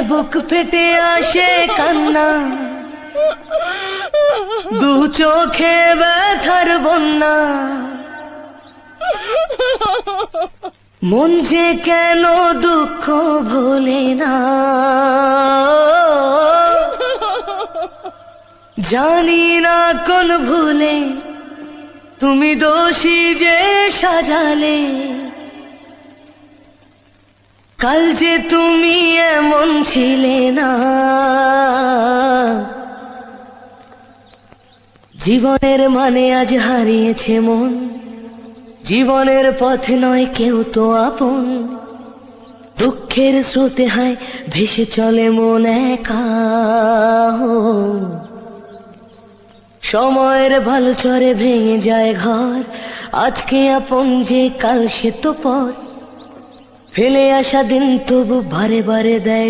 বুক ফেটে আসে কান্না, দু চোখে ব্যথার বন্যা। মন যে কেন দুঃখ ভোলে না, জানি না কোন ভুলে তুমি দোষী যে সাজালে। কাল যে তুমি এমন ছিলে না, জীবনের মানে আজ হারিয়েছে মন। জীবনের পথে নয় কেউ তো আপন, দুঃখের স্রোতে হায় ভেসে চলে মন একা। সময়ের ভালো চরে ভেঙে যায় ঘর, আজকে আপন যে কাল সে তো পর। ফেলে আসা দিন তবু বারে বারে দেয়